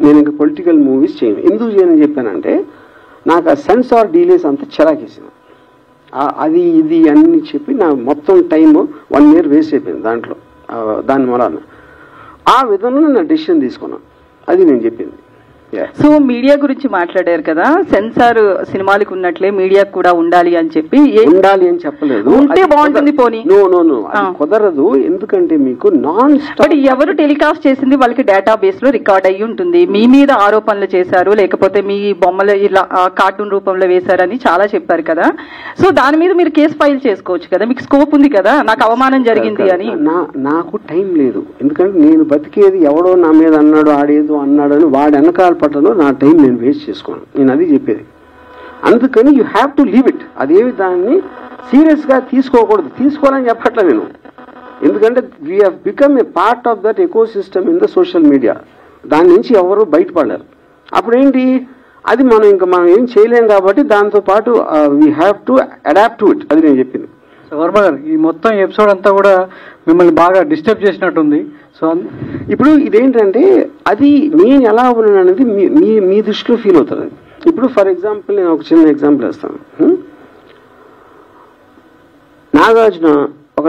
నేను ఇంకా political movies చేయను. ఎందుకు చేయని చెప్పానంటే నాకు ఆ సెన్సార్ డీలేస్ అంతా చిరాకేసింది. అది ఇది అన్ని చెప్పి నా మొత్తం టైము 1 year వేస్ట్ అయిపోయింది దాంట్లో. దాని మూలాన ఆ విధంగా నా డెసిషన్ తీసుకున్నాను. అది నేను చెప్పింది. సో మీడియా గురించి మాట్లాడారు కదా, సెన్సార్ సినిమాలకు ఉన్నట్లే మీడియాకు కూడా ఉండాలి అని చెప్పి. ఉండాలి అని చెప్పలేదు, ఉంటే బాగుంటుంది. పోనీ నో కుదరదు. ఎందుకంటే మీకు నాన్ స్టాప్ ఎవరు టెలికాస్ట్ చేసింది వాళ్ళకి డేటాబేస్ లో రికార్డ్ అయ్యి ఉంటుంది. మీ మీద ఆరోపణలు చేశారు, లేకపోతే మీ బొమ్మలు ఇలా కార్టూన్ రూపంలో వేశారని చాలా చెప్పారు కదా. సో దాని మీద మీరు కేసు ఫైల్ చేసుకోవచ్చు కదా, మీకు స్కోప్ ఉంది కదా. నాకు అవమానం జరిగింది అని. నాకు టైం లేదు. ఎందుకంటే నేను బతికేది ఎవడో నా మీద అన్నాడు, ఆడేదో అన్నాడు అని వాడు వెనకాల పట్టను. నా టైం నేను వేస్ట్ చేసుకోను. నేను అది చెప్పేది. అందుకని you have to leave it. అదేవి దాన్ని సీరియస్గా తీసుకోకూడదు. తీసుకోవాలని చెప్పట్లే నేను. ఎందుకంటే we have become a part of that ecosystem in the social media. దాని నుంచి ఎవరు బయటపడలేరు. అప్పుడేంటి అది మనం ఏం చేయలేం కాబట్టి దాంతోపాటు we have to adapt to it. అది నేను చెప్పింది. వర్మ గారు, ఈ మొత్తం ఎపిసోడ్ అంతా కూడా మిమ్మల్ని బాగా డిస్టర్బ్ చేసినట్టుంది. సో ఇప్పుడు ఇదేంటంటే అది నేను ఎలా ఉన్నాను అనేది మీ దృష్టిలో ఫీల్ అవుతుంది. ఇప్పుడు ఫర్ ఎగ్జాంపుల్ నేను ఒక చిన్న ఎగ్జాంపుల్ ఇస్తాను. నాగార్జున ఒక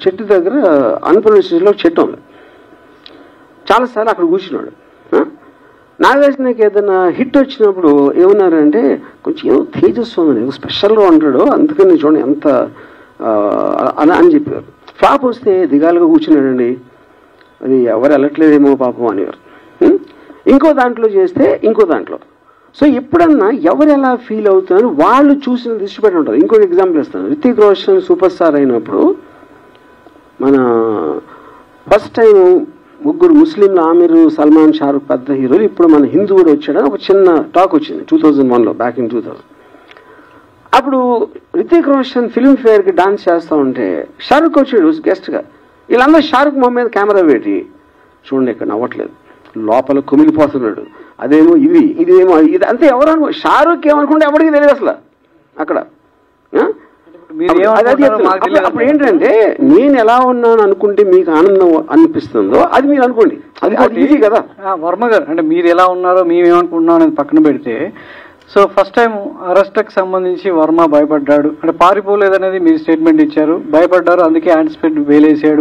చెట్టు దగ్గర అన్నపూర్ణ స్టేజ్లో ఒక చెట్టు ఉంది. చాలాసార్లు అక్కడ కూర్చున్నాడు. నాగార్జునకి ఏదైనా హిట్ వచ్చినప్పుడు ఏమన్నారంటే కొంచెం ఏదో తేజస్సు ఉంది, ఏదో స్పెషల్గా ఉంటాడు, అందుకని చూడండి ఎంత అని చెప్పారు. ఫ్లాప్ వస్తే దిగాలుగా కూర్చున్నాడండి, అది ఎవరు వెళ్ళట్లేదేమో పాపం అనేవారు. ఇంకో దాంట్లో చేస్తే ఇంకో దాంట్లో. సో ఎప్పుడన్నా ఎవరు ఎలా ఫీల్ అవుతారని వాళ్ళు చూసిన దృష్టి పెట్టి ఉంటారు. ఇంకొక ఎగ్జాంపుల్ ఇస్తాను. రితిక్ రోషన్ సూపర్ స్టార్ అయినప్పుడు మన ఫస్ట్ టైం 3 ముస్లింలు, ఆమిర్, సల్మాన్, షారుఖ్ పెద్ద హీరోలు. ఇప్పుడు మన హిందూ కూడా వచ్చాడని ఒక చిన్న టాక్ వచ్చింది 2001లో, బ్యాక్ ఇన్ 2000. అప్పుడు రితిక్ రోషన్ ఫిల్మ్ఫేర్కి డాన్స్ చేస్తూ ఉంటే షారుఖ్ వచ్చాడు గెస్ట్గా. వీళ్ళందరూ షారుఖ్ మొహం మీద కెమెరా పెట్టి చూడండి ఇక్కడ నవ్వట్లేదు, లోపల కుమిలిపోతున్నాడు, అదేమో ఇదేమో ఇది అంతే. ఎవరు షారుఖ్ ఏమనుకుంటే ఎవరికి తెలియదు అసలు అక్కడ. అప్పుడు ఏంటంటే నేను ఎలా ఉన్నాను అనుకుంటే మీకు ఆనందం అనిపిస్తుందో అది మీరు అనుకోండి. అది ఈజీ కదా. వర్మ గారు, అంటే మీరు ఎలా ఉన్నారో మేమేమనుకుంటున్నాం అనేది పక్కన పెడితే, సో ఫస్ట్ టైం అరెస్ట్కి సంబంధించి వర్మ భయపడ్డాడు, అంటే పారిపోలేదనేది మీరు స్టేట్మెంట్ ఇచ్చారు. భయపడ్డారు, అందుకే యాంటిసిపేట్ వేలేసాడు.